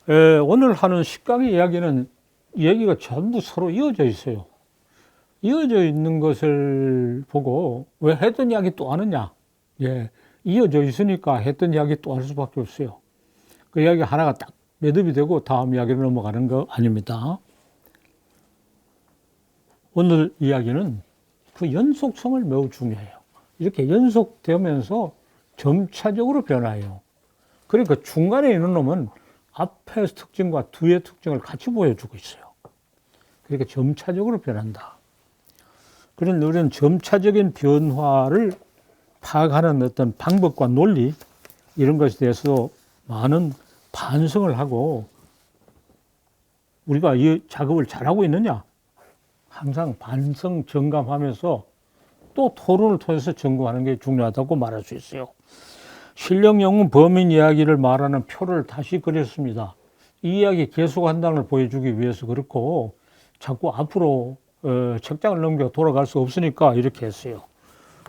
오늘 하는 십강의 이야기는 이야기가 전부 서로 이어져 있어요. 이어져 있는 것을 보고 왜 했던 이야기 또 하느냐? 이어져 있으니까 했던 이야기 또 할 수밖에 없어요. 그 이야기 하나가 딱 매듭이 되고 다음 이야기로 넘어가는 거 아닙니다. 오늘 이야기는 그 연속성을 매우 중요해요. 이렇게 연속되면서 점차적으로 변화해요. 그러니까 중간에 있는 놈은 앞의 특징과 뒤의 특징을 같이 보여주고 있어요. 그러니까 점차적으로 변한다. 그런 우리는 점차적인 변화를 파악하는 어떤 방법과 논리 이런 것에 대해서 많은 반성을 하고 우리가 이 작업을 잘하고 있느냐 항상 반성 점검하면서 또 토론을 통해서 점검하는 게 중요하다고 말할 수 있어요. 신령 영웅 범인 이야기를 말하는 표를 다시 그렸습니다. 이 이야기 계속한다는 걸 보여주기 위해서 그렇고 자꾸 앞으로 책장을 넘겨 돌아갈 수 없으니까 이렇게 했어요.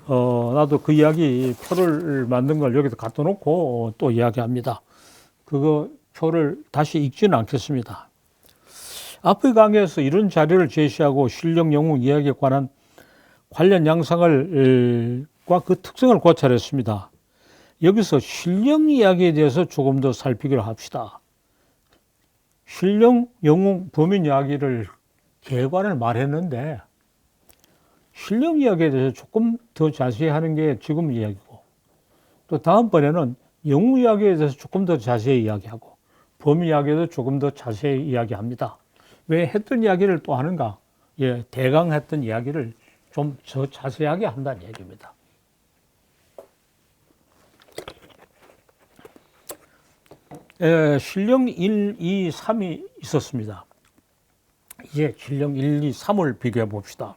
나도 그 이야기 표를 만든 걸 여기다 갖다 놓고 또 이야기합니다. 그거 표를 다시 읽지는 않겠습니다. 앞의 강의에서 이런 자료를 제시하고 신령 영웅 이야기에 관한 관련 양상을 과 그 특성을 고찰했습니다. 여기서 신령 이야기에 대해서 조금 더 살피기로 합시다. 신령 영웅 범인 이야기를 개관을 말했는데 신령 이야기에 대해서 조금 더 자세히 하는 게 지금 이야기고 또 다음번에는 영웅 이야기에 대해서 조금 더 자세히 이야기하고 범인 이야기에 대해서 조금 더 자세히 이야기합니다. 왜 했던 이야기를 또 하는가? 대강 했던 이야기를 좀 더 자세하게 한다는 얘기입니다. 신령 1, 2, 3이 있었습니다. 이제 신령 1, 2, 3을 비교해 봅시다.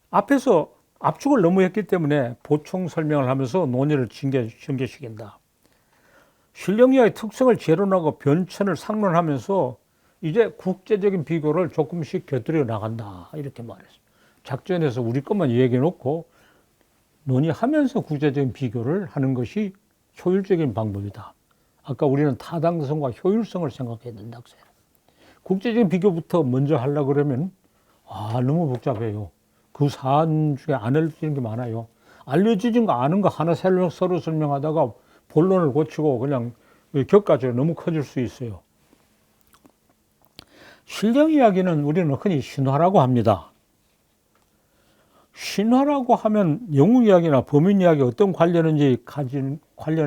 앞에서 압축을 너무 했기 때문에 보충 설명을 하면서 논의를 전개시킨다. 신령 이하의 특성을 재론하고 변천을 상론하면서 이제 국제적인 비교를 조금씩 곁들여 나간다. 이렇게 말했습니다. 작전에서 우리 것만 얘기해 놓고 논의하면서 국제적인 비교를 하는 것이 효율적인 방법이다. 아까 우리는 타당성과 효율성을 생각해야 된다고 했어요. 국제적인 비교부터 먼저 하려고 그러면 너무 복잡해요. 그 사안 중에 안 알려지는 게 많아요. 알려지진 거 아는 거 하나 서로 설명하다가 본론을 고치고 그냥 격가지가 너무 커질 수 있어요. 신령 이야기는 우리는 흔히 신화라고 합니다. 신화라고 하면 영웅 이야기나 범인 이야기 어떤 관련을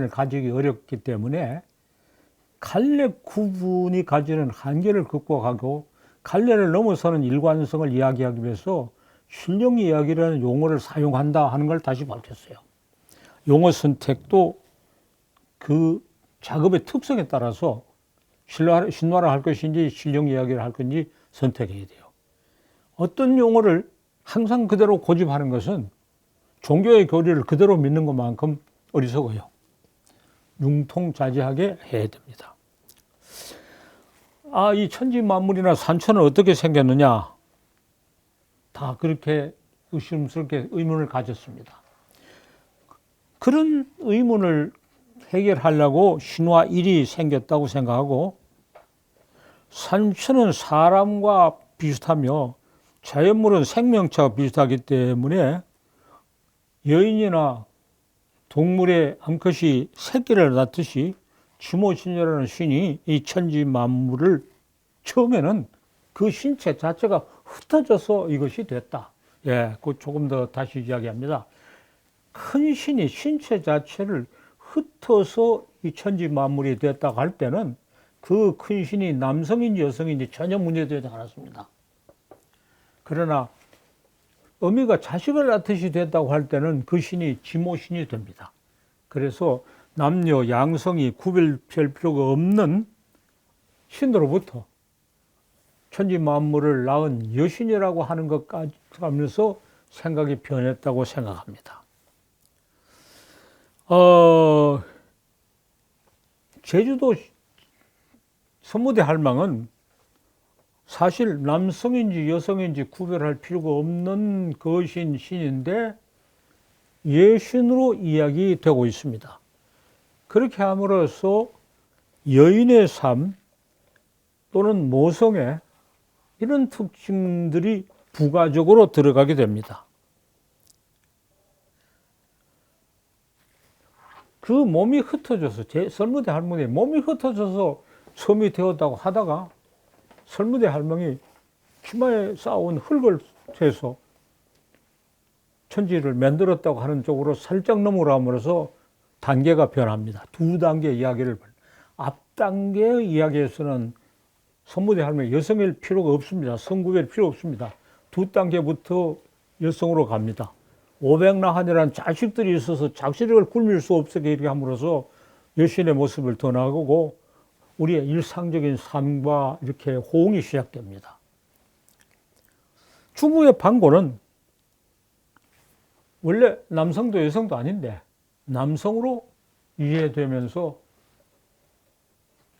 가지기 어렵기 때문에 갈래 구분이 가지는 한계를 극복하고 갈래를 넘어서는 일관성을 이야기하기 위해서 신령 이야기라는 용어를 사용한다 하는 걸 다시 밝혔어요. 용어 선택도 그 작업의 특성에 따라서 신화를 할 것인지 신령 이야기를 할 건지 선택해야 돼요. 어떤 용어를 항상 그대로 고집하는 것은 종교의 교리를 그대로 믿는 것만큼 어리석어요. 융통자제하게 해야 됩니다. 이 천지 만물이나 산천은 어떻게 생겼느냐? 다 그렇게 의심스럽게 의문을 가졌습니다. 그런 의문을 해결하려고 신화 1이 생겼다고 생각하고 산천은 사람과 비슷하며 자연물은 생명체와 비슷하기 때문에 여인이나 동물의 암컷이 새끼를 낳듯이 지모신이라는 신이 이 천지 만물을 처음에는 그 신체 자체가 흩어져서 이것이 됐다. 그 조금 더 다시 이야기합니다. 큰 신이 신체 자체를 흩어서 이 천지 만물이 됐다고 할 때는 그 큰 신이 남성인지 여성인지 전혀 문제되지 않았습니다. 그러나 어미가 자식을 낳듯이 됐다고 할 때는 그 신이 지모신이 됩니다. 그래서 남녀 양성이 구별될 필요가 없는 신으로부터 천지 만물을 낳은 여신이라고 하는 것까지 하면서 생각이 변했다고 생각합니다. 제주도 선무대 할망은 사실 남성인지 여성인지 구별할 필요가 없는 것인 신인데 예신으로 이야기되고 있습니다. 그렇게 함으로써 여인의 삶 또는 모성애 이런 특징들이 부가적으로 들어가게 됩니다. 그 몸이 흩어져서 제 설무대 할머니 몸이 흩어져서 섬이 되었다고 하다가 설무대 할머니 치마에 쌓아온 흙을 해서 천지를 만들었다고 하는 쪽으로 살짝 넘어감으로써 단계가 변합니다. 두 단계 이야기를 앞 단계의 이야기에서는 선무대 할머니 여성일 필요가 없습니다. 성구별 필요 없습니다. 두 단계부터 여성으로 갑니다. 오백나한이라는 자식들이 있어서 자식을 굶일 수 없게 이렇게 함으로써 여신의 모습을 더 나가고 우리의 일상적인 삶과 이렇게 호응이 시작됩니다. 주부의 반고는 원래 남성도 여성도 아닌데 남성으로 이해되면서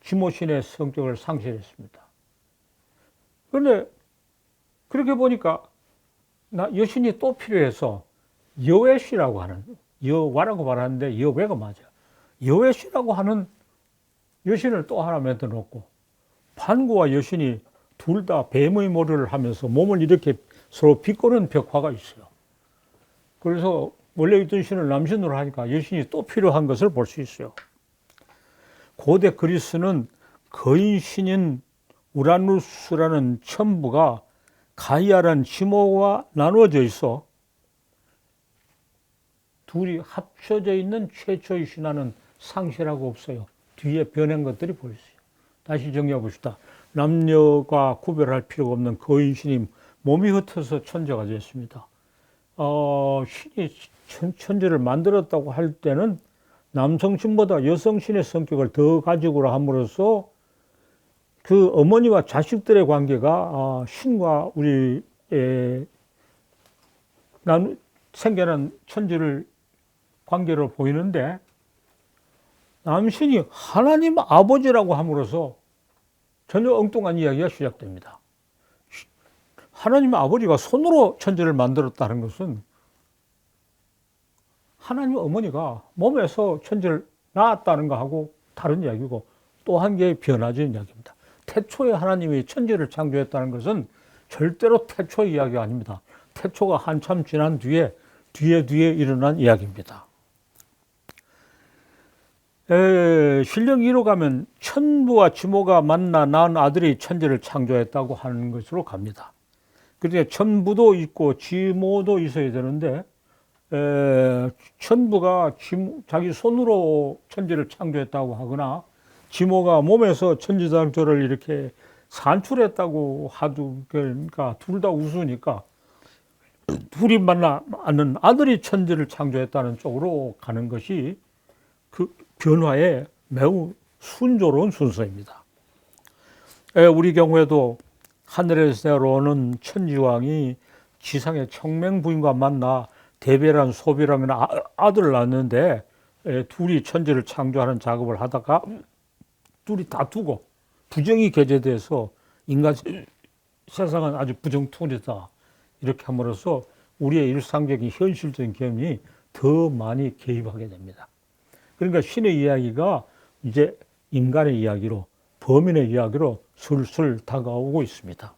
지모신의 성격을 상실했습니다. 그런데 그렇게 보니까 여신이 또 필요해서 여외시라고 하는, 여와라고 말하는데 여외가 맞아요. 여외시라고 하는 여신을 또 하나 만들어 놓고 반고와 여신이 둘 다 뱀의 머리를 하면서 몸을 이렇게 서로 비꼬는 벽화가 있어요. 그래서 원래 있던 신을 남신으로 하니까 여신이 또 필요한 것을 볼 수 있어요. 고대 그리스는 거인신인 우라누스라는 천부가 가이아라는 지모와 나누어져 있어 둘이 합쳐져 있는 최초의 신화는 상실하고 없어요. 뒤에 변한 것들이 보였어요. 다시 정리해 봅시다. 남녀가 구별할 필요가 없는 거인신이 몸이 흩어서 천재가 되었습니다. 신이 천재를 만들었다고 할 때는 남성신보다 여성신의 성격을 더 가지고 함으로써 그 어머니와 자식들의 관계가 신과 우리의 생겨난 천재를 관계로 보이는데 남신이 하나님 아버지라고 함으로써 전혀 엉뚱한 이야기가 시작됩니다. 하나님 아버지가 손으로 천지를 만들었다는 것은 하나님 어머니가 몸에서 천지를 낳았다는 것하고 다른 이야기고 또 한 개의 변화적인 이야기입니다. 태초에 하나님이 천지를 창조했다는 것은 절대로 태초의 이야기가 아닙니다. 태초가 한참 지난 뒤에 일어난 이야기입니다. 신령 2로 가면 천부와 지모가 만나 낳은 아들이 천지를 창조했다고 하는 것으로 갑니다. 그러니까 천부도 있고 지모도 있어야 되는데 천부가 자기 손으로 천지를 창조했다고 하거나 지모가 몸에서 천지창조를 이렇게 산출했다고 하도 그러니까 둘 다 우스우니까 둘이 만나는 아들이 천지를 창조했다는 쪽으로 가는 것이 그 변화에 매우 순조로운 순서입니다. 우리 경우에도 하늘에서 내려오는 천지왕이 지상의 청맹부인과 만나 대배란 소비라는 아들을 낳았는데 둘이 천지를 창조하는 작업을 하다가 둘이 다투고 부정이 게재돼서 인간 세상은 아주 부정통이다 이렇게 함으로써 우리의 일상적인 현실적인 경험이 더 많이 개입하게 됩니다. 그러니까 신의 이야기가 이제 인간의 이야기로 범인의 이야기로 술술 다가오고 있습니다.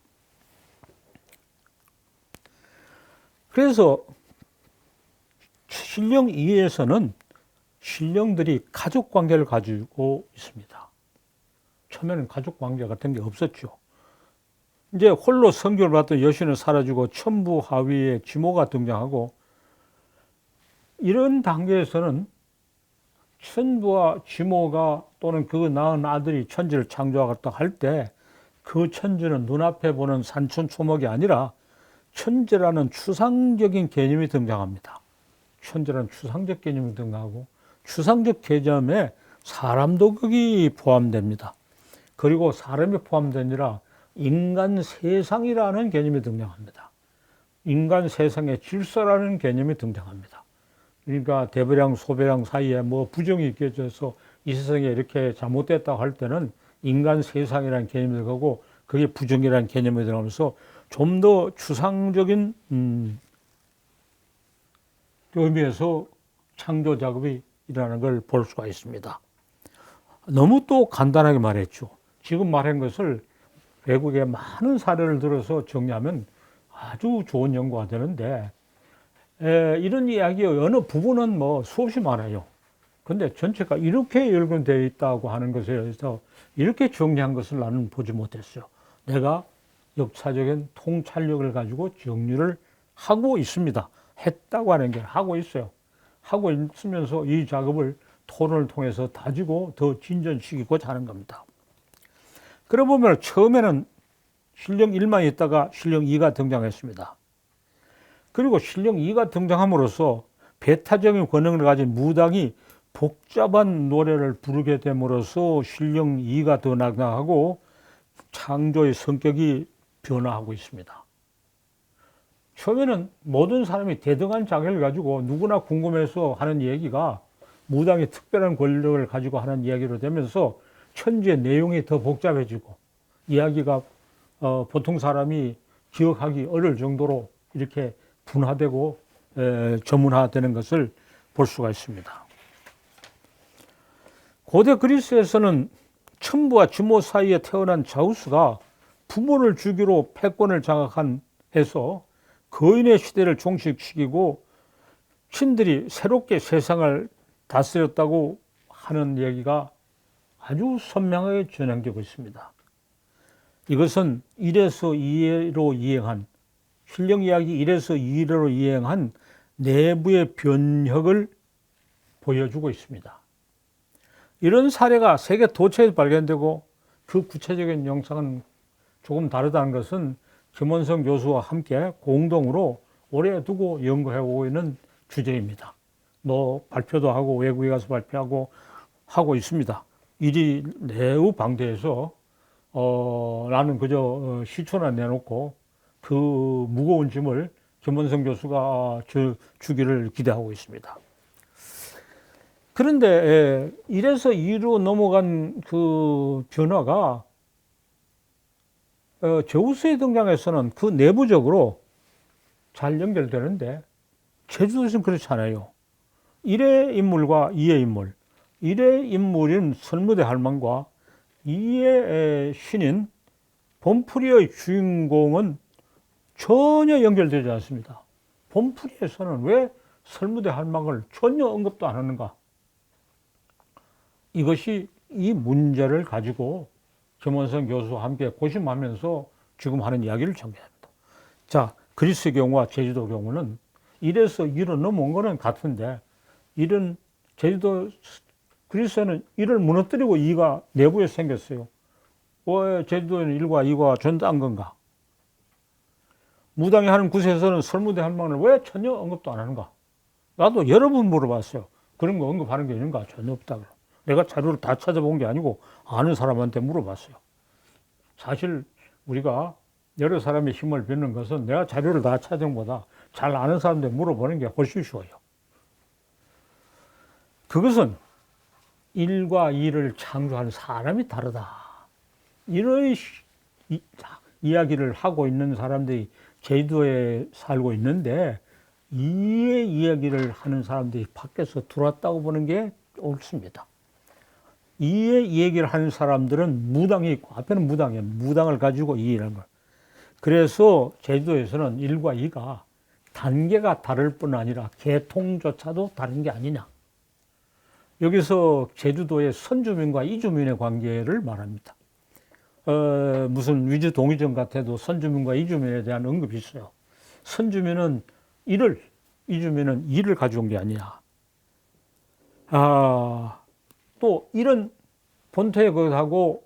그래서 신령 2에서는 신령들이 가족 관계를 가지고 있습니다. 처음에는 가족 관계 같은 게 없었죠. 이제 홀로 성교를 받던 여신은 사라지고 천부 하위에 지모가 등장하고 이런 단계에서는 천부와 지모가 또는 그 낳은 아들이 천지를 창조하겠다 할 때 그 천지는 눈앞에 보는 산천초목이 아니라 천재라는 추상적인 개념이 등장합니다. 천재라는 추상적 개념이 등장하고 추상적 개념에 사람도 거기 포함됩니다. 그리고 사람이 포함된 아니라 인간 세상이라는 개념이 등장합니다. 인간 세상의 질서라는 개념이 등장합니다. 그러니까 대배량, 소배량 사이에 뭐 부정이 끼어져서 이 세상에 이렇게 잘못됐다고 할 때는 인간 세상이라는 개념이 들어가고 그게 부정이라는 개념이 들어가면서 좀 더 추상적인 의미에서 창조 작업이 것이라는 걸 볼 수가 있습니다. 너무 또 간단하게 말했죠. 지금 말한 것을 외국의 많은 사례를 들어서 정리하면 아주 좋은 연구가 되는데, 이런 이야기의 어느 부분은 뭐 수없이 많아요. 근데 전체가 이렇게 연결되어 있다고 하는 것에 대해서 이렇게 정리한 것을 나는 보지 못했어요. 내가 역사적인 통찰력을 가지고 정리를 하고 있습니다. 했다고 하는 게 하고 있어요. 하고 있으면서 이 작업을 토론을 통해서 다지고 더 진전시키고자 하는 겁니다. 그러고 보면 처음에는 신령 1만 있다가 신령 2가 등장했습니다. 그리고 신령 2가 등장함으로써 배타적인 권능을 가진 무당이 복잡한 노래를 부르게 됨으로써 신령 2가 더 나타나고 창조의 성격이 변화하고 있습니다. 처음에는 모든 사람이 대등한 자격을 가지고 누구나 궁금해서 하는 얘기가 무당이 특별한 권력을 가지고 하는 이야기로 되면서 천지의 내용이 더 복잡해지고 이야기가 보통 사람이 기억하기 어려울 정도로 이렇게 분화되고 전문화되는 것을 볼 수가 있습니다. 고대 그리스에서는 첨부와 지모 사이에 태어난 자우스가 부모를 주기로 패권을 장악한 해서 거인의 시대를 종식시키고 신들이 새롭게 세상을 다스렸다고 하는 얘기가 아주 선명하게 전해지고 있습니다. 이것은 1에서 2로 이행한 신령 이야기 1에서 2로 이행한 내부의 변혁을 보여주고 있습니다. 이런 사례가 세계 도처에서 발견되고 그 구체적인 영상은 조금 다르다는 것은 김원성 교수와 함께 공동으로 오래 두고 연구해오고 있는 주제입니다. 뭐 발표도 하고 외국에 가서 발표하고 하고 있습니다. 일이 매우 방대해서 나는 그저 시초나 내놓고 그 무거운 짐을 김원성 교수가 주기를 기대하고 있습니다. 그런데 1에서 2로 넘어간 그 변화가 제우스의 등장에서는 그 내부적으로 잘 연결되는데 제주도에서는 그렇지 않아요. 1의 인물과 2의 인물, 1의 인물인 설무대 할망과 2의 신인 봄풀이의 주인공은 전혀 연결되지 않습니다. 봄풀이에서는 왜 설무대 할망을 전혀 언급도 안 하는가? 이것이 이 문제를 가지고 김원성 교수와 함께 고심하면서 지금 하는 이야기를 전개합니다. 자, 그리스의 경우와 제주도 경우는 1에서 2로 넘어온 거는 같은데, 1은 제주도, 그리스에는 1을 무너뜨리고 2가 내부에 생겼어요. 왜 제주도에는 1과 2가 존재한 건가? 무당이 하는 구세에서는 설무대 할망을 왜 전혀 언급도 안 하는가? 나도 여러 번 물어봤어요. 그런 거 언급하는 게 있는가? 전혀 없다고. 내가 자료를 다 찾아본 게 아니고 아는 사람한테 물어봤어요. 사실 우리가 여러 사람의 힘을 빌는 것은 내가 자료를 다 찾은 것보다 잘 아는 사람한테 물어보는 게 훨씬 쉬워요. 그것은 1과 2를 창조하는 사람이 다르다. 이런 이야기를 하고 있는 사람들이 제주도에 살고 있는데 2의 이야기를 하는 사람들이 밖에서 들어왔다고 보는 게 옳습니다. 2의 얘기를 하는 사람들은 무당이 있고 앞에는 무당이에요. 무당을 가지고 2라는 걸. 그래서 제주도에서는 1과 2가 단계가 다를 뿐 아니라 계통조차도 다른 게 아니냐. 여기서 제주도의 선주민과 이주민의 관계를 말합니다. 무슨 위주 동의정 같아도 선주민과 이주민에 대한 언급이 있어요. 선주민은 1을, 이주민은 2를 가져온 게 아니야. 또 이런 본토에 그하고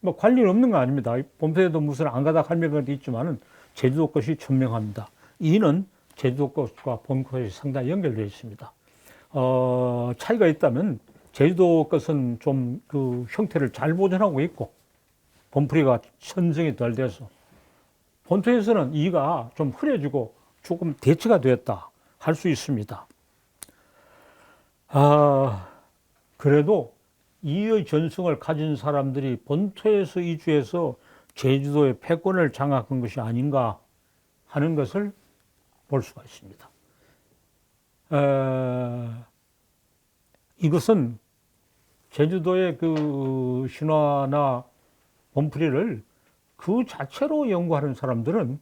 뭐 관련 없는 거 아닙니다. 본토에도 무슨 안 가다 할 것도 있지만은 제주도 것이 천명합니다. 이는 제주도 것과 본토에 상당히 연결되어 있습니다. 차이가 있다면 제주도 것은 좀 그 형태를 잘 보존하고 있고 본풀이가 천정이 덜 돼서 본토에서는 이가 좀 흐려지고 조금 대치가 되었다 할 수 있습니다. 그래도 이의 전승을 가진 사람들이 본토에서 이주해서 제주도의 패권을 장악한 것이 아닌가 하는 것을 볼 수가 있습니다. 이것은 제주도의 그 신화나 본풀이를 그 자체로 연구하는 사람들은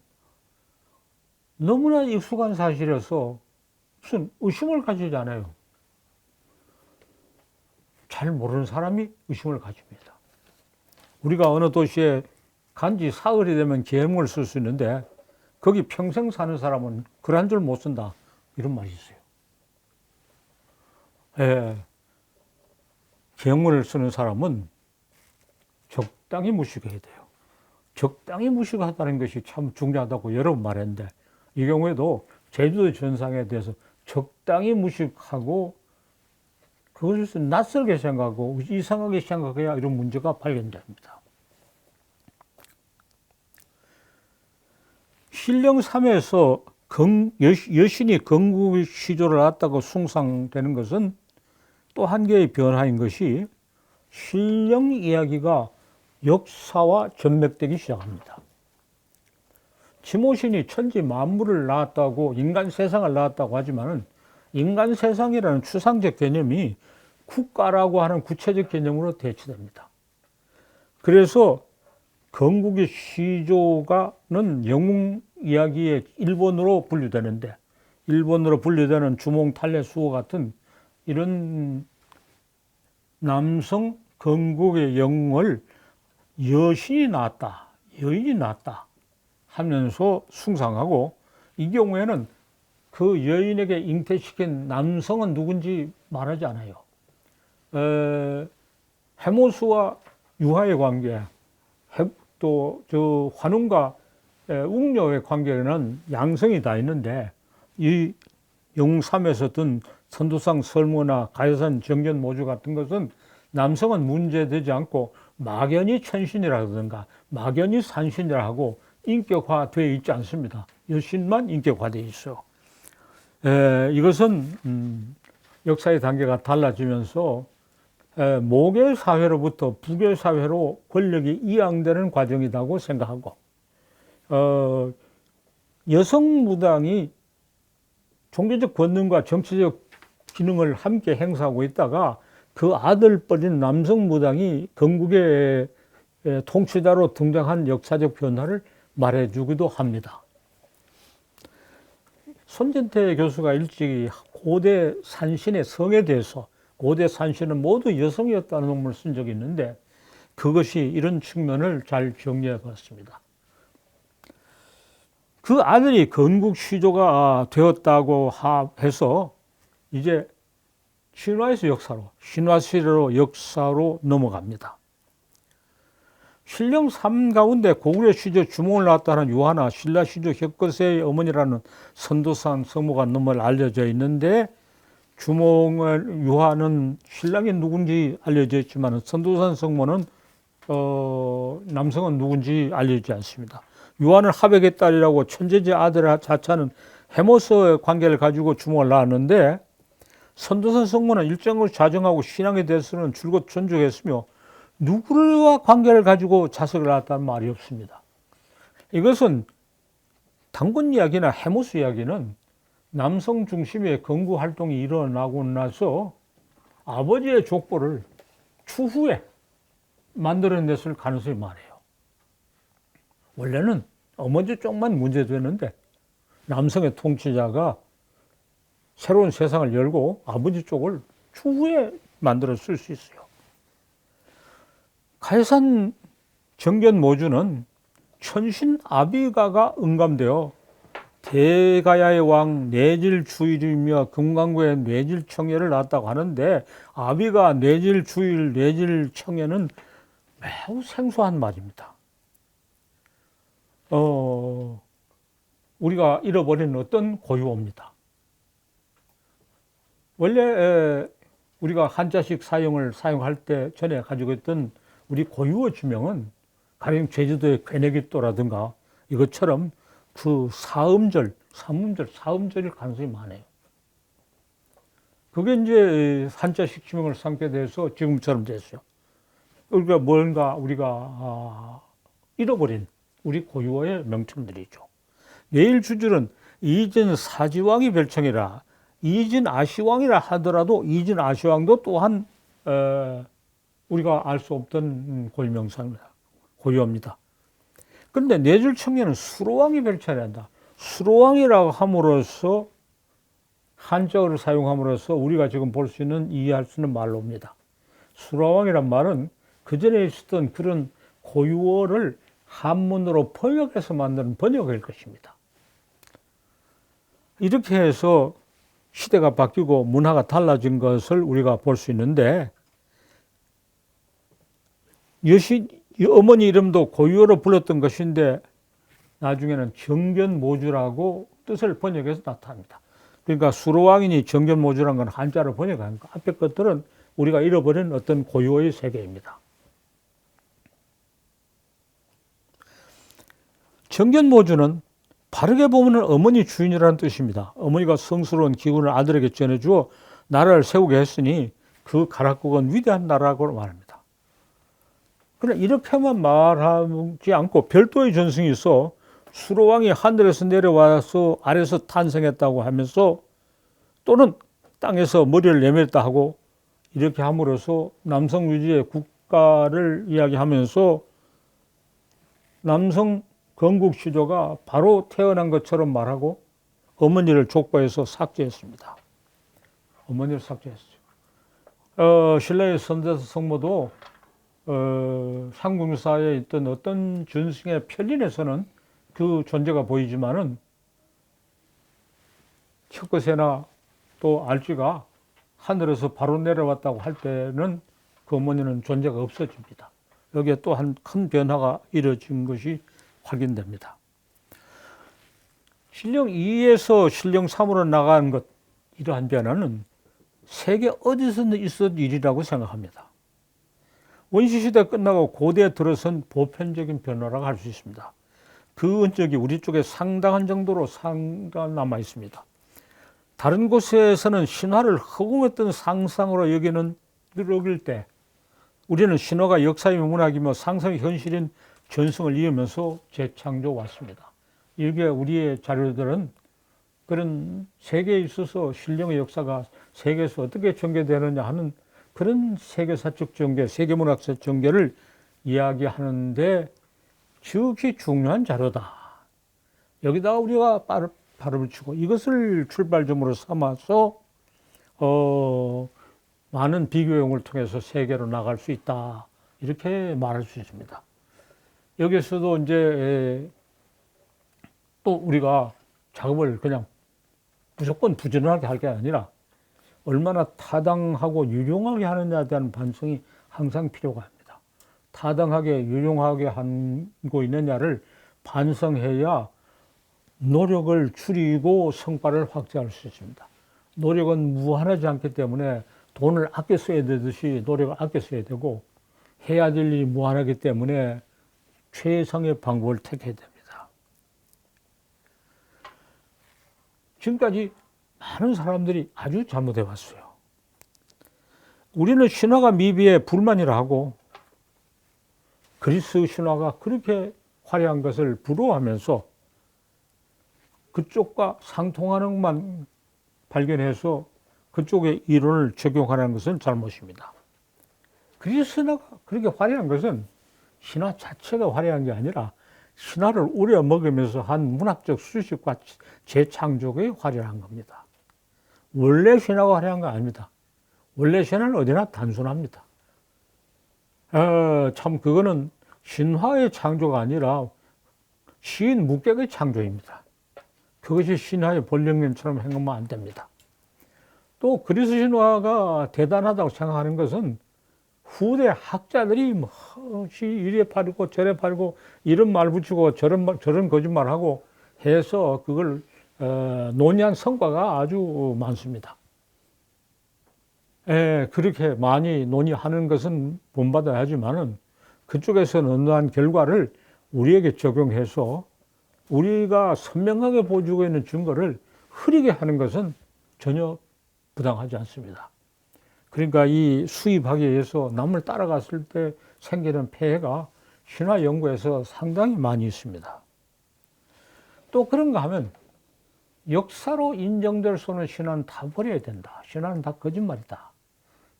너무나 익숙한 사실이어서 무슨 의심을 가지지 않아요. 잘 모르는 사람이 의심을 가집니다. 우리가 어느 도시에 간지 사흘이 되면 계몽을 쓸 수 있는데 거기 평생 사는 사람은 글 한 줄 못 쓴다, 이런 말이 있어요. 예, 계몽을 쓰는 사람은 적당히 무식해야 돼요. 적당히 무식하다는 것이 참 중요하다고 여러 번 말했는데, 이 경우에도 제주도 전상에 대해서 적당히 무식하고 그것을 낯설게 생각하고 이상하게 생각해야 이런 문제가 발견됩니다. 신령 3에서 여신이 건국 시조를 낳았다고 숭상되는 것은 또 한 개의 변화인 것이 신령 이야기가 역사와 전맥되기 시작합니다. 지모신이 천지 만물을 낳았다고, 인간 세상을 낳았다고 하지만은 인간 세상이라는 추상적 개념이 국가라고 하는 구체적 개념으로 대치됩니다. 그래서 건국의 시조가는 영웅 이야기의 일본으로 분류되는데, 일본으로 분류되는 주몽, 탈레, 수호 같은 이런 남성 건국의 영웅을 여신이 낳았다, 여인이 낳았다 하면서 숭상하고, 이 경우에는 그 여인에게 잉태시킨 남성은 누군지 말하지 않아요. 해모수와 유하의 관계, 또 저 환웅과 웅녀의 관계는 양성이 다 있는데, 이 영웅3에서 든 선도상 설모나 가야산 정견 모주 같은 것은 남성은 문제되지 않고 막연히 천신이라든가 막연히 산신이라 하고 인격화되어 있지 않습니다. 여신만 인격화되어 있어요. 이것은 역사의 단계가 달라지면서 모계 사회로부터 부계 사회로 권력이 이양되는 과정이라고 생각하고, 여성 무당이 종교적 권능과 정치적 기능을 함께 행사하고 있다가 그 아들뻘인 남성 무당이 건국의 통치자로 등장한 역사적 변화를 말해주기도 합니다. 손진태 교수가 일찍 고대 산신의 성에 대해서, 고대 산신은 모두 여성이었다는 논문을 쓴 적이 있는데 그것이 이런 측면을 잘 정리해 봤습니다. 그 아들이 건국 시조가 되었다고 해서 이제 신화에서 역사로, 신화시대로 역사로 넘어갑니다. 신령 3 가운데 고구려 시조 주몽을 낳았다는 유하나 신라 시조 혁거세의 어머니라는 선도산 성모가 너무 알려져 있는데, 주몽을 유하는 신랑이 누군지 알려져 있지만 선도산 성모는 남성은 누군지 알려지지 않습니다. 유하는 하백의 딸이라고 천재지 아들 자차는 해모서의 관계를 가지고 주몽을 낳았는데, 선도산 성모는 일정을 자정하고 신앙에 대해서는 줄곧 존중했으며 누구와 관계를 가지고 자석을 낳았다는 말이 없습니다. 이것은 당군 이야기나 해모수 이야기는 남성 중심의 건국 활동이 일어나고 나서 아버지의 족보를 추후에 만들어냈을 가능성이 많아요. 원래는 어머니 쪽만 문제되는데 남성의 통치자가 새로운 세상을 열고 아버지 쪽을 추후에 만들어 쓸 수 있어요. 가야산 정견 모주는 천신 아비가가 응감되어 대가야의 왕 뇌질주일이며 금강구의 뇌질청예를 낳았다고 하는데, 아비가 뇌질주일, 뇌질청예는 매우 생소한 말입니다. 우리가 잃어버린 어떤 고유어입니다. 원래 우리가 한자식 사용할 때 전에 가지고 있던 우리 고유어 지명은 가령 제주도의 괴내기또라든가 이것처럼 그 사음절, 삼음절, 사음절일 가능성이 많아요. 그게 이제 한자식 지명을 삼게 돼서 지금처럼 됐어요. 그러니까 뭔가 우리가 잃어버린 우리 고유어의 명칭들이죠. 뇌일주줄은 이전 사지왕이 별칭이라 이진 아시왕이라 하더라도 이진 아시왕도 또한 우리가 알 수 없던 고유명사입니다. 고유어입니다. 그런데 네 줄 청년은 수로왕이 별차례한다. 수로왕이라고 함으로써 한자어를 사용함으로써 우리가 지금 볼 수 있는 이해할 수 있는 말로입니다. 수로왕이란 말은 그 전에 있었던 그런 고유어를 한문으로 번역해서 만드는 번역일 것입니다. 이렇게 해서 시대가 바뀌고 문화가 달라진 것을 우리가 볼 수 있는데, 어머니 이름도 고유어로 불렀던 것인데 나중에는 정견모주라고 뜻을 번역해서 나타납니다. 그러니까 수로왕이니 정견모주란 건 한자로 번역하니까 앞에 것들은 우리가 잃어버린 어떤 고유어의 세계입니다. 정견모주는 바르게 보면 어머니 주인이라는 뜻입니다. 어머니가 성스러운 기운을 아들에게 전해주어 나라를 세우게 했으니 그 가락국은 위대한 나라라고 말합니다. 그러나 이렇게만 말하지 않고 별도의 전승이 있어 수로왕이 하늘에서 내려와서 아래에서 탄생했다고 하면서 또는 땅에서 머리를 내밀었다 하고 이렇게 함으로써 남성 위주의 국가를 이야기하면서 남성 건국 시조가 바로 태어난 것처럼 말하고 어머니를 족보에서 삭제했습니다. 어머니를 삭제했어요. 신라의 선대서 성모도 상궁사에 있던 어떤 준승의 편린에서는 그 존재가 보이지만은 척거새나 또 알쥐가 하늘에서 바로 내려왔다고 할 때는 그 어머니는 존재가 없어집니다. 여기에 또 한 큰 변화가 이루어진 것이 확인됩니다. 신령 2에서 신령 3으로 나간 것, 이러한 변화는 세계 어디서든 있었던 일이라고 생각합니다. 원시시대 끝나고 고대에 들어선 보편적인 변화라고 할 수 있습니다. 그 흔적이 우리 쪽에 상당한 정도로 남아 있습니다. 다른 곳에서는 신화를 허공했던 상상으로 여길 때 우리는 신화가 역사의 문학이며 상상의 현실인 전승을 이으면서 재창조 왔습니다. 이게 우리의 자료들은 그런 세계에 있어서 신령의 역사가 세계에서 어떻게 전개되느냐 하는 그런 세계사적 전개, 세계문학적 전개를 이야기하는데 지극히 중요한 자료다. 여기다가 우리가 발을 치고 이것을 출발점으로 삼아서 많은 비교용을 통해서 세계로 나갈 수 있다. 이렇게 말할 수 있습니다. 여기서도 이제 또 우리가 작업을 그냥 무조건 부지런하게 할 게 아니라 얼마나 타당하고 유용하게 하느냐에 대한 반성이 항상 필요가 합니다. 타당하게 유용하게 하고 있느냐를 반성해야 노력을 줄이고 성과를 확대할 수 있습니다. 노력은 무한하지 않기 때문에 돈을 아껴 써야 되듯이 노력을 아껴 써야 되고 해야 될 일이 무한하기 때문에 최상의 방법을 택해야 됩니다. 지금까지 많은 사람들이 아주 잘못해 왔어요. 우리는 신화가 미비해 불만이라 하고 그리스 신화가 그렇게 화려한 것을 부러워하면서 그쪽과 상통하는 것만 발견해서 그쪽의 이론을 적용하는 것은 잘못입니다. 그리스 신화가 그렇게 화려한 것은 신화 자체가 화려한 게 아니라 신화를 우려먹으면서 한 문학적 수식과 재창조가 화려한 겁니다. 원래 신화가 화려한 거 아닙니다. 원래 신화는 어디나 단순합니다. 참 그거는 신화의 창조가 아니라 시인 묵객의 창조입니다. 그것이 신화의 본령님처럼 행하면 안 됩니다. 또 그리스 신화가 대단하다고 생각하는 것은 후대 학자들이 이래 팔고 저래 팔고 이런 말 붙이고 저런 거짓말하고 해서 그걸 논의한 성과가 아주 많습니다. 그렇게 많이 논의하는 것은 본받아야 하지만은 그쪽에서 논의한 결과를 우리에게 적용해서 우리가 선명하게 보여주고 있는 증거를 흐리게 하는 것은 전혀 부당하지 않습니다. 그러니까 이 수입하기 위해서 남을 따라갔을 때 생기는 폐해가 신화 연구에서 상당히 많이 있습니다. 또 그런가 하면 역사로 인정될 수 없는 신화는 다 버려야 된다. 신화는 다 거짓말이다.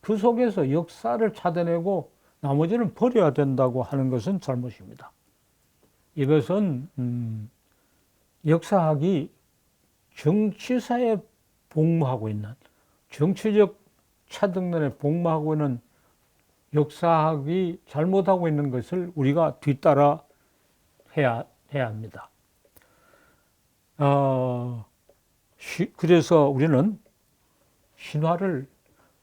그 속에서 역사를 찾아내고 나머지는 버려야 된다고 하는 것은 잘못입니다. 이것은 역사학이 정치사에 복무하고 있는, 정치적 차등론에 복무하고 있는 역사학이 잘못하고 있는 것을 우리가 뒤따라 해야 합니다. 그래서 우리는 신화를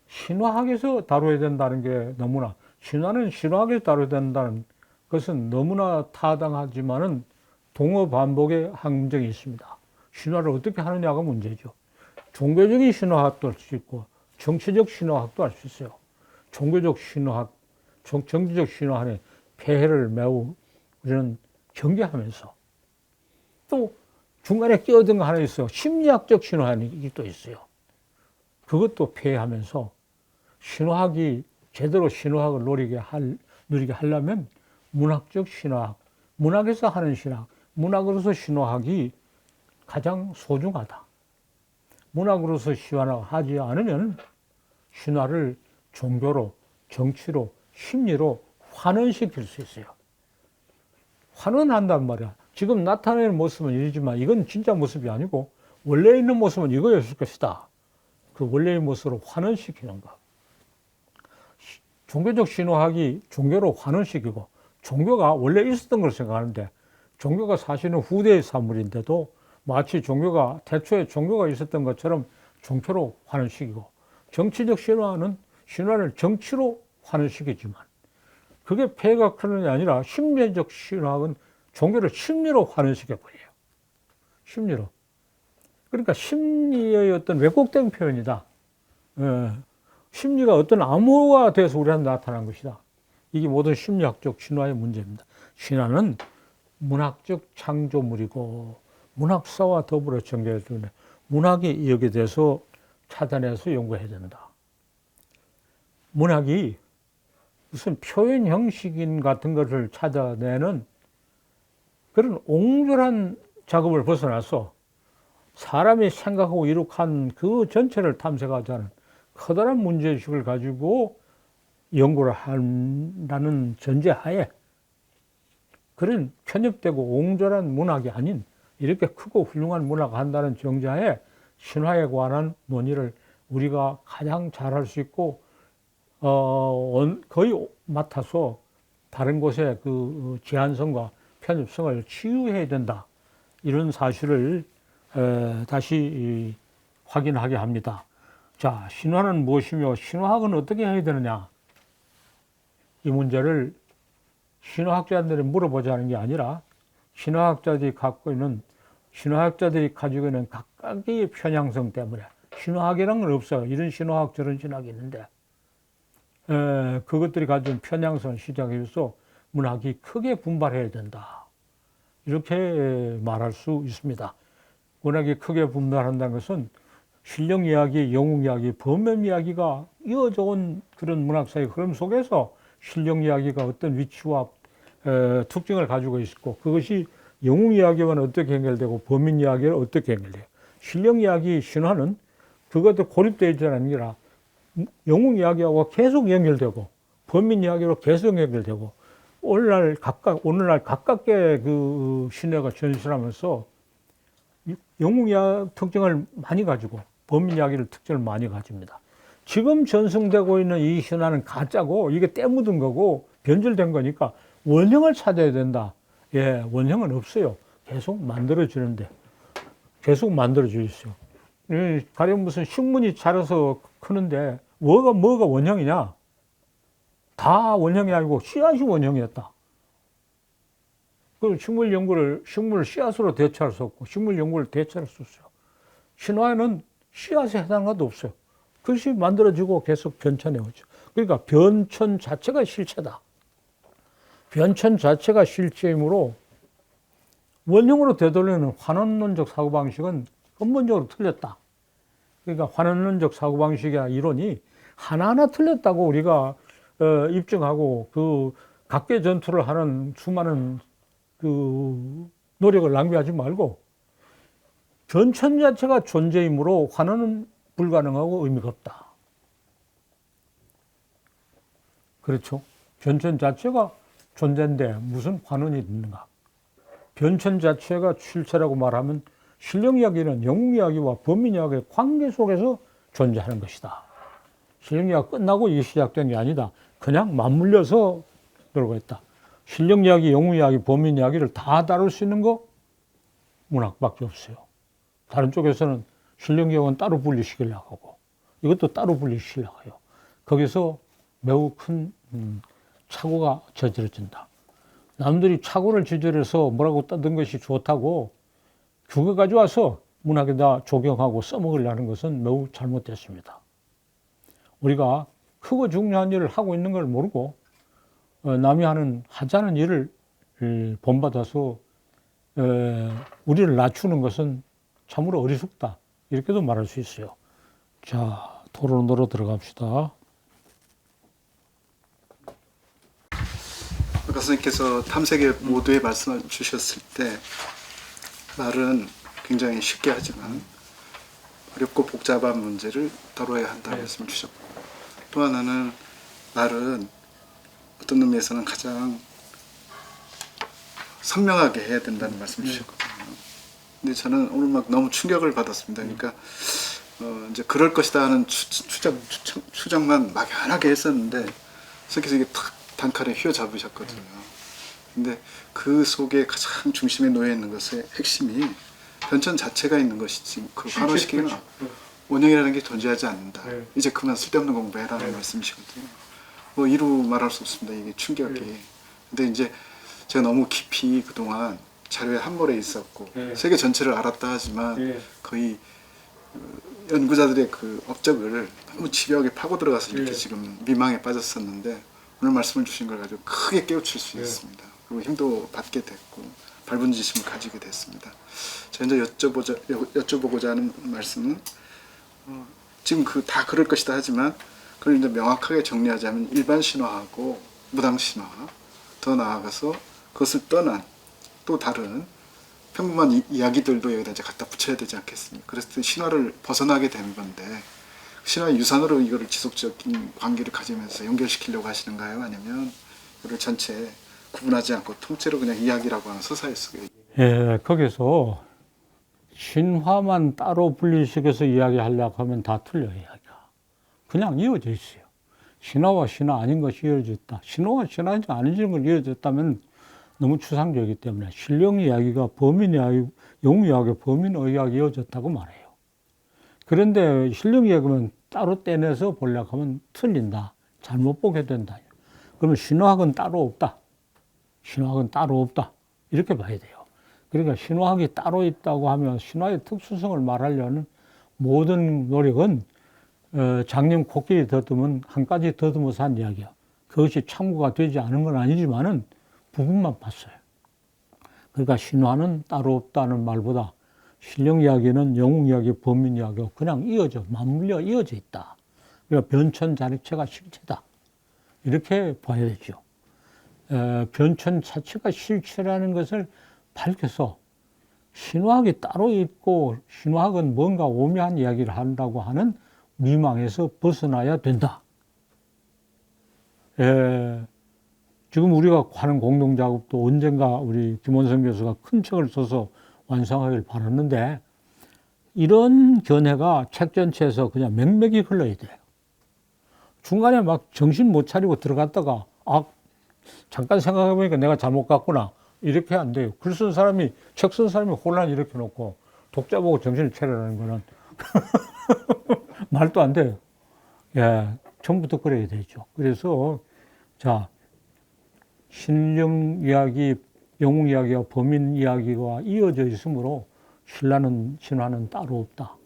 신화학에서 다뤄야 된다는 게 너무나, 신화는 신화학에서 다뤄야 된다는 것은 너무나 타당하지만은 동어 반복의 함정이 있습니다. 신화를 어떻게 하느냐가 문제죠. 종교적인 신화학도 할 수 있고 정치적 신화학도 할 수 있어요. 종교적 신화학, 정치적 신화학의 폐해를 매우 우리는 경계하면서, 또 중간에 끼어든 거 하나 있어요. 심리학적 신화학이 또 있어요. 그것도 폐해하면서 신화학이 제대로 신화학을 누리게 하려면 문학적 신화학, 문학에서 하는 신화학, 문학으로서 신화학이 가장 소중하다. 문학으로서 신화하지 않으면 신화를 종교로, 정치로, 심리로 환원시킬 수 있어요. 환원한단 말이야. 지금 나타내는 모습은 이러지만 이건 진짜 모습이 아니고 원래 있는 모습은 이거였을 것이다. 그 원래의 모습으로 환원시키는 것. 종교적 신화학이 종교로 환원시키고, 종교가 원래 있었던 걸 생각하는데 종교가 사실은 후대의 산물인데도 마치 종교가 태초에 종교가 있었던 것처럼 종교로 환원시키고, 정치적 신화를 정치로 환원시키지만 그게 폐해가 크는 게 아니라 심리적 신화학은 종교를 심리로 환원시켜버려요. 심리로. 그러니까 심리의 어떤 왜곡된 표현이다. 심리가 어떤 암호가 돼서 우리한테 나타난 것이다. 이게 모든 심리학적 신화의 문제입니다. 신화는 문학적 창조물이고 문학사와 더불어 전개되기 때문에 문학이 여기에 대해서 찾아내서 연구해야 된다. 문학이 무슨 표현 형식인 같은 것을 찾아내는 그런 옹졸한 작업을 벗어나서 사람이 생각하고 이룩한 그 전체를 탐색하자는 커다란 문제의식을 가지고 연구를 한다는 전제하에 그런 편협되고 옹졸한 문학이 아닌 이렇게 크고 훌륭한 문학을 한다는 전제하에 신화에 관한 논의를 우리가 가장 잘할 수 있고 거의 맡아서 다른 곳에 그 제한성과 편협성을 치유해야 된다. 이런 사실을 다시 확인하게 합니다. 자, 신화는 무엇이며 신화학은 어떻게 해야 되느냐? 이 문제를 신화학자들이 물어보자는 게 아니라 신화학자들이 가지고 있는 각각의 편향성 때문에, 신화학이라는 건 없어요. 이런 신화학 저런 신학이 있는데 그것들이 가진 편향성을 시작해서 문학이 크게 분발해야 된다. 이렇게 말할 수 있습니다. 문학이 크게 분발한다는 것은 신령 이야기, 영웅 이야기, 범람 이야기가 이어져 온 그런 문학사의 흐름 속에서 신령 이야기가 어떤 위치와 특징을 가지고 있고, 그것이 영웅 이야기와는 어떻게 연결되고 범인 이야기는 어떻게 연결돼요. 신령 이야기, 신화는 그것도 고립되어 있지 않은 게 아니라 영웅 이야기하고 계속 연결되고 범인 이야기로 계속 연결되고, 오늘날 가깝게 그 신화가 전신하면서 영웅 이야기 특징을 많이 가지고 범인 이야기를 특징을 많이 가집니다. 지금 전승되고 있는 이 신화는 가짜고 이게 때 묻은 거고 변질된 거니까 원형을 찾아야 된다. 예, 원형은 없어요. 계속 만들어지는데, 계속 만들어져 있어요. 가령 무슨 식물이 자라서 크는데 뭐가 원형이냐? 다 원형이 아니고 씨앗이 원형이었다. 그 식물 씨앗으로 대체할 수 없고 식물 연구를 대체할 수 없어요. 신화에는 씨앗에 해당한 것도 없어요. 그것이 만들어지고 계속 변천해 오죠. 그러니까 변천 자체가 실체다. 변천 자체가 실체이므로 원형으로 되돌리는 환원론적 사고방식은 근본적으로 틀렸다. 그러니까 환원론적 사고방식이나 이론이 하나하나 틀렸다고 우리가 입증하고 그 각계 전투를 하는 수많은 그 노력을 낭비하지 말고 변천 자체가 존재이므로 환원은 불가능하고 의미가 없다. 그렇죠? 변천 자체가 존재인데 무슨 환원이 있는가? 변천 자체가 실체라고 말하면 신령 이야기는 영웅 이야기와 범인 이야기의 관계 속에서 존재하는 것이다. 신령 이야기가 끝나고 이게 시작된 게 아니다. 그냥 맞물려서 놀고 있다. 신령 이야기, 영웅 이야기, 범인 이야기를 다 다룰 수 있는 거 문학밖에 없어요. 다른 쪽에서는 신령 이야기는 따로 분리시키려고 하고 이것도 따로 분리시키려고 해요. 거기서 매우 큰 착오가 저질러진다. 남들이 착오를 저질러서 뭐라고 떠든 것이 좋다고 그거 가져와서 문학에다 적용하고 써먹으려는 것은 매우 잘못됐습니다. 우리가 크고 중요한 일을 하고 있는 걸 모르고 남이 하지 않은 일을 본받아서 우리를 낮추는 것은 참으로 어리석다. 이렇게도 말할 수 있어요. 자, 토론으로 들어갑시다. 아까 선생님께서 탐색의 모두에 말씀을 주셨을 때 말은 굉장히 쉽게 하지만 어렵고 복잡한 문제를 다뤄야 한다는 말씀을 주셨고, 또 하나는 말은 어떤 의미에서는 가장 선명하게 해야 된다는 말씀을 주셨거든요. 근데 저는 오늘 막 너무 충격을 받았습니다. 그러니까 이제 그럴 것이다 하는 추정만 막연하게 했었는데 선생님께서 이게 탁 단칼에 휘어잡으셨거든요. 근데 그 속에 가장 중심에 놓여 있는 것의 핵심이 변천 자체가 있는 것이지, 그 환원시키는 원형이라는 게 존재하지 않는다. 이제 그만 쓸데없는 공부해라는 말씀이시거든요. 뭐 이루 말할 수 없습니다. 이게 충격이. 근데 이제 제가 너무 깊이 그동안 자료에 함몰해 있었고 세계 전체를 알았다 하지만 거의 연구자들의 그 업적을 너무 집요하게 파고 들어가서 이렇게 지금 미망에 빠졌었는데 오늘 말씀을 주신 걸 가지고 크게 깨우칠 수 있습니다. 그리고 힘도 받게 됐고 밝은 지심을 가지게 됐습니다. 제가 이제 여쭤보고자 하는 말씀은 지금 다 그럴 것이다 하지만 그걸 이제 명확하게 정리하자면 일반 신화하고 무당 신화, 더 나아가서 그것을 떠난 또 다른 평범한 이야기들도 여기다 이제 갖다 붙여야 되지 않겠습니까? 그래서 신화를 벗어나게 된 건데 신화의 유산으로 이거를 지속적인 관계를 가지면서 연결시키려고 하시는가요? 아니면 이거를 전체 구분하지 않고 통째로 그냥 이야기라고 하는 서사에 쓰게? 예, 거기서 신화만 따로 분리시켜서 이야기하려고 하면 다 틀려요, 이야기가. 그냥 이어져 있어요. 신화와 신화 아닌 것이 이어져 있다. 신화와 신화인지 아닌지 걸 이어졌다면 너무 추상적이기 때문에 신령 이야기가 범인 이야기, 영웅 이야기, 범인 이야기 이어졌다고 말해요. 그런데 신령 이야기는 따로 떼내서 보려고 하면 틀린다. 잘못 보게 된다. 그러면 신화학은 따로 없다. 신화학은 따로 없다. 이렇게 봐야 돼요. 그러니까 신화학이 따로 있다고 하면 신화의 특수성을 말하려는 모든 노력은 장님 코끼리 더듬은 한 가지 더듬어서 한 이야기야. 그것이 참고가 되지 않은 건 아니지만은 부분만 봤어요. 그러니까 신화는 따로 없다는 말보다 신령 이야기는 영웅 이야기, 범인 이야기가 그냥 맞물려 이어져 있다. 그러니까 변천 자체가 실체다. 이렇게 봐야 되죠. 변천 자체가 실체라는 것을 밝혀서 신화학이 따로 있고 신화학은 뭔가 오묘한 이야기를 한다고 하는 미망에서 벗어나야 된다. 지금 우리가 하는 공동작업도 언젠가 우리 김원성 교수가 큰 책을 써서 완성하길 바랐는데 이런 견해가 책 전체에서 그냥 맹맥이 흘러야 돼요. 중간에 막 정신 못 차리고 들어갔다가 잠깐 생각해보니까 내가 잘못 갔구나 이렇게 안 돼요. 글 쓴 사람이 책 쓴 사람이 혼란 일으켜 놓고 독자 보고 정신을 차리라는 거는 말도 안 돼요. 예, 처음부터 그래야 되죠. 그래서 자, 신령 이야기, 영웅 이야기와 범인 이야기가 이어져 있으므로 신화는 따로 없다.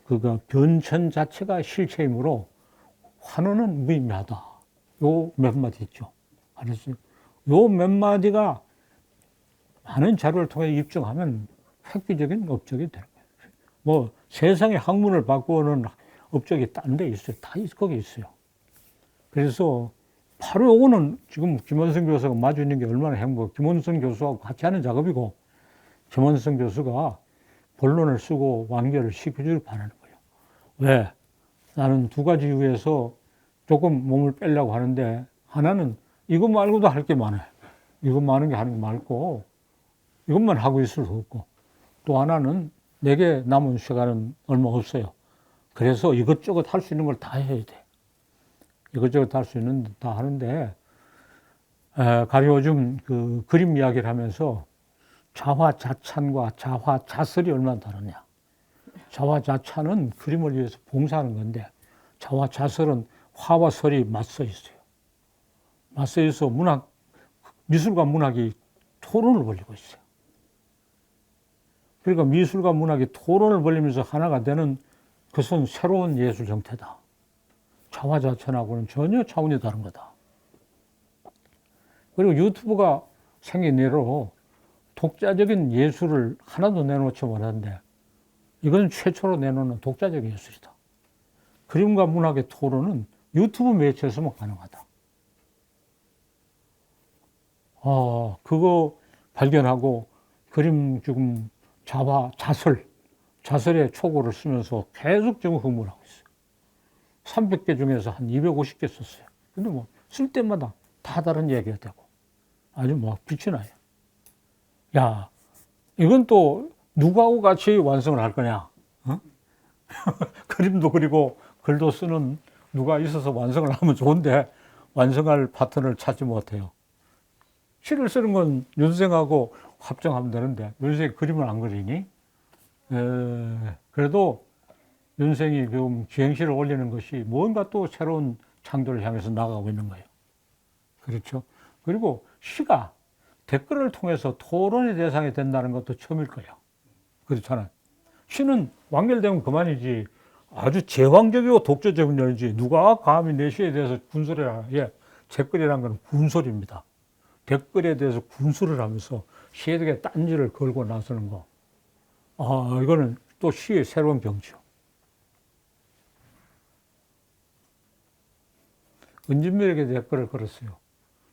그가 변천 자체가 실체이므로 환원은 무의미하다. 요 몇 마디 있죠. 알았어요? 요 몇 마디가 많은 자료를 통해 입증하면 획기적인 업적이 되는 거예요. 뭐 세상의 학문을 바꾸는 업적이 딴 데 있어요. 다 거기 있어요. 그래서 바로 요거는 지금 김원성 교수가 마주 있는 게 얼마나 행복. 김원성 교수하고 같이 하는 작업이고 김원성 교수가 본론을 쓰고 완결을 시켜주길 바라는 거예요. 왜? 나는 두 가지 이유에서 조금 몸을 빼려고 하는데, 하나는 이것 말고도 할 게 많아요. 이것 많은 게 하는 게 많고, 이것만 하고 있을 수 없고, 또 하나는 내게 남은 시간은 얼마 없어요. 그래서 이것저것 할 수 있는 걸 다 해야 돼. 이것저것 할 수 있는 다 하는데, 가령 요즘 그 그림 이야기를 하면서 자화자찬과 자화자설이 얼마나 다르냐. 자화자찬은 그림을 위해서 봉사하는 건데, 자화자설은 화와 설이 맞서 있어요. 맞서 있어 미술과 문학이 토론을 벌이고 있어요. 그러니까 미술과 문학이 토론을 벌이면서 하나가 되는 그것은 새로운 예술 형태다. 자화자찬하고는 전혀 차원이 다른 거다. 그리고 유튜브가 생긴 이후로 독자적인 예술을 하나도 내놓지 못하는데, 이건 최초로 내놓는 독자적인 예술이다. 그림과 문학의 토론은 유튜브 매체에서만 가능하다. 그거 발견하고 그림 지금 자설의 초고를 쓰면서 계속 지금 흥분을 하고 있어요. 300개 중에서 한 250개 썼어요. 근데 뭐 쓸 때마다 다 다른 얘기가 되고 아주 막 빛이 나요. 야, 이건 또 누구하고 같이 완성을 할 거냐? 어? 그림도 그리고 글도 쓰는 누가 있어서 완성을 하면 좋은데 완성할 파트너를 찾지 못해요. 시를 쓰는 건 윤생하고 합정하면 되는데 윤생이 그림을 안 그리니? 그래도 윤생이 지금 기행시를 올리는 것이 뭔가 또 새로운 창조를 향해서 나가고 있는 거예요. 그렇죠? 그리고 시가 댓글을 통해서 토론의 대상이 된다는 것도 처음일 거예요. 그렇잖아요. 시는 완결되면 그만이지 아주 제왕적이고 독자적인 일이지 누가 감히 내 시에 대해서 군소리라. 예, 댓글이란 건 군소리입니다. 댓글에 대해서 군소를 하면서 시에게 딴지를 걸고 나서는 거. 이거는 또 시의 새로운 병지요. 은진밀에게 댓글을 걸었어요.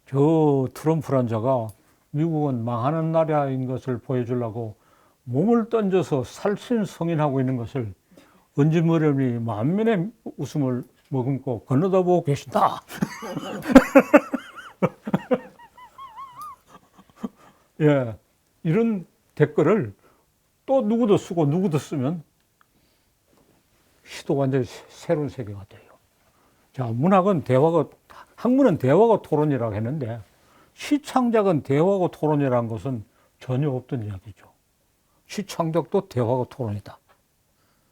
저 트럼프란 자가 미국은 망하는 나라인 것을 보여주려고 몸을 던져서 살신성인하고 있는 것을 은진무렴이 만면의 웃음을 머금고 건너다보고 계신다. 예, 이런 댓글을 또 누구도 쓰고 누구도 쓰면 시도 완전히 새로운 세계가 돼요. 자, 학문은 대화가 토론이라고 했는데 시창작은 대화고 토론이라는 것은 전혀 없던 이야기죠. 시창작도 대화고 토론이다.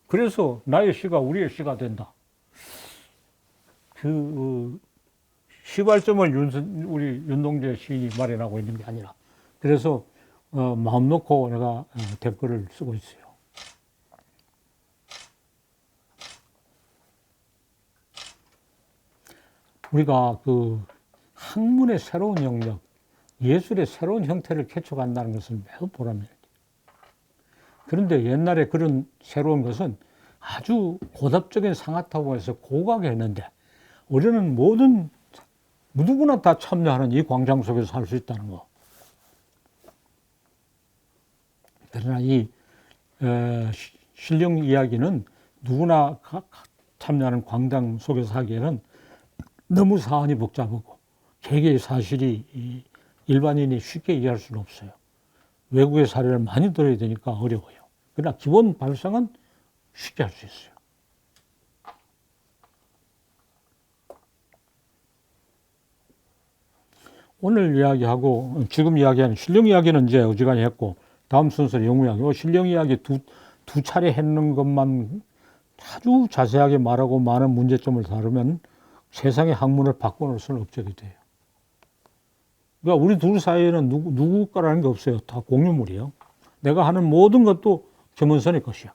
그래서 나의 시가 우리의 시가 된다. 시발점을 우리 윤동재 시인이 마련하고 있는 게 아니라. 그래서 마음 놓고 내가 댓글을 쓰고 있어요. 우리가 그 학문의 새로운 영역, 예술의 새로운 형태를 개척한다는 것은 매우 보람입니다. 그런데 옛날에 그런 새로운 것은 아주 고답적인 상하타고에서 고가게 했는데 우리는 누구나 다 참여하는 이 광장 속에서 할 수 있다는 거. 그러나 이 신령 이야기는 누구나 참여하는 광장 속에서 하기에는 너무 사안이 복잡하고 개개의 사실이 일반인이 쉽게 이해할 수는 없어요. 외국의 사례를 많이 들어야 되니까 어려워요. 그러나 기본 발상은 쉽게 할 수 있어요. 오늘 이야기하고 지금 이야기하는 신령 이야기는 이제 어지간히 했고 다음 순서는 영웅 이야기. 신령 이야기 두 차례 했는 것만 아주 자세하게 말하고 많은 문제점을 다루면 세상의 학문을 바꿔놓을 수는 없게 돼요. 그러니까 우리 둘 사이에는 누구 거라는 게 없어요. 다 공유물이에요. 내가 하는 모든 것도 김원선의 것이야.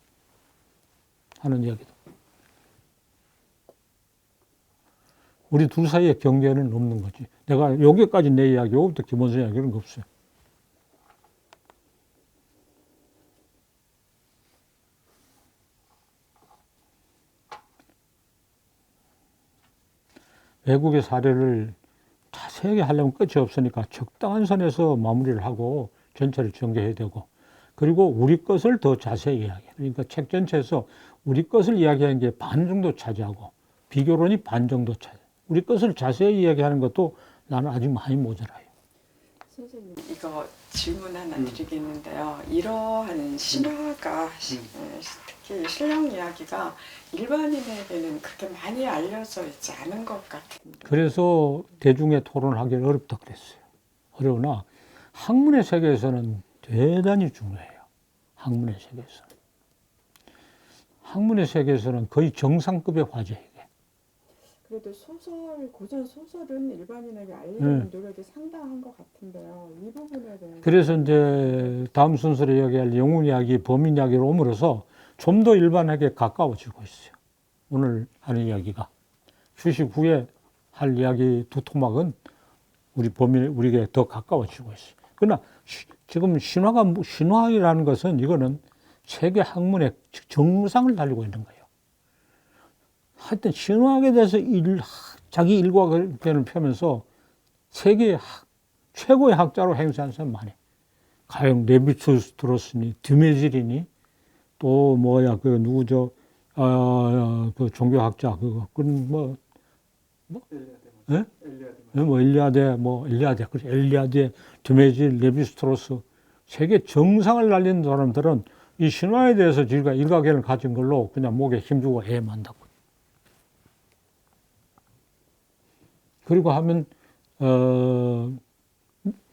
하는 이야기도. 우리 둘 사이의 경계는 없는 거지. 내가 여기까지 내 이야기고 또 김원선 이야기 이런 거 없어요. 외국의 사례를 자세하게 하려면 끝이 없으니까 적당한 선에서 마무리를 하고 전체를 전개해야 되고 그리고 우리 것을 더 자세히 이야기해. 그러니까 책 전체에서 우리 것을 이야기하는 게 반 정도 차지하고 비교론이 반 정도 차지. 우리 것을 자세히 이야기하는 것도 나는 아직 많이 모자라요. 선생님, 이거 질문 하나 드리겠는데요. 이러한 신화가 특히 신령 이야기가 일반인에게는 그렇게 많이 알려져 있지 않은 것 같은데. 그래서 대중의 토론하기 어렵다 그랬어요. 어려우나 학문의 세계에서는 대단히 중요해요. 학문의 세계에서는. 학문의 세계에서는 거의 정상급의 화제예요. 그래도 소설, 고전 소설은 일반인에게 알리는 노력이 상당한 것 같은데요. 이 부분에 대해서. 그래서 이제 다음 순서로 이야기할 영웅 이야기, 범인 이야기로 오므로서 좀 더 일반에게 가까워지고 있어요. 오늘 하는 이야기가. 휴식 후에 할 이야기 두 토막은 우리 범인, 우리에게 더 가까워지고 있어요. 그러나 지금 신화이라는 것은 이거는 세계 학문의 정상을 달리고 있는 거예요. 하여튼 신화학에 대해서 자기 일과견을 펴면서 세계 최고의 학자로 행세한 사람 많이. 가령 레비투스트로스니, 드메질이니, 또 뭐야 그 누구죠? 그 종교학자 그거 엘리아데, 드메질, 레비스트로스 세계 정상을 날리는 사람들은 이 신화에 대해서 지가 일가견을 가진 걸로 그냥 목에 힘주고 해만다고. 그리고 하면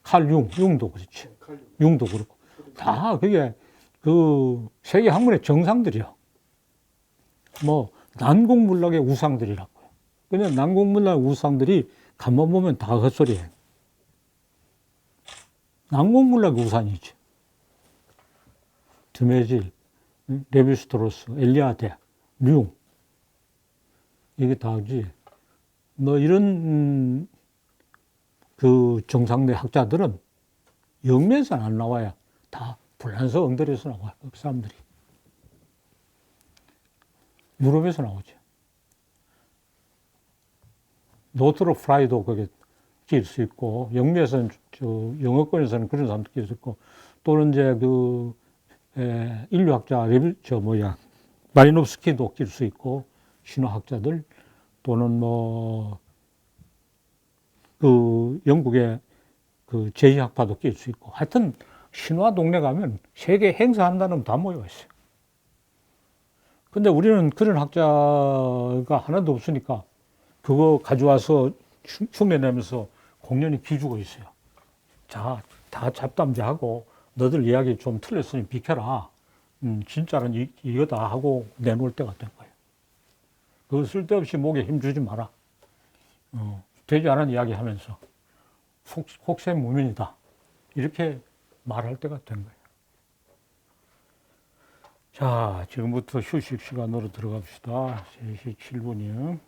칼 융도 그렇지. 융도 그렇고 다 그게 그 세계 학문의 정상들이요. 뭐 난공불락의 우상들이라고요. 그냥 난공불락의 우상들이 가만 보면 다 헛소리예요. 난공불락의 우상이지. 드메질, 레비스트로스, 엘리아데, 융 이게 다지. 뭐 이런 그 정상대 학자들은 영매에서는 안 나와요. 다 불란서 엉터리에서 나와요. 그 사람들이. 유럽에서 나오죠. 노트로 프라이도 거기에 끼일 수 있고, 영미에서는, 영어권에서는 그런 사람도 끼일 수 있고, 또는 이제 인류학자, 마리노프스키도 끼일 수 있고, 신화학자들, 또는 영국의 그 제2학파도 끼일 수 있고, 하여튼, 신화 동네 가면 세계 행사한다는 다 모여 있어요. 근데 우리는 그런 학자가 하나도 없으니까 그거 가져와서 흉내내면서 공연히 비주고 있어요. 자, 다 잡담자하고 너들 이야기 좀 틀렸으니 비켜라. 진짜는 이거다 하고 내놓을 때가 된 거예요. 그거 쓸데없이 목에 힘주지 마라. 되지 않은 이야기 하면서 혹세무민이다. 이렇게 말할 때가 된 거예요. 자, 지금부터 휴식 시간으로 들어갑시다. 3시 7분이요.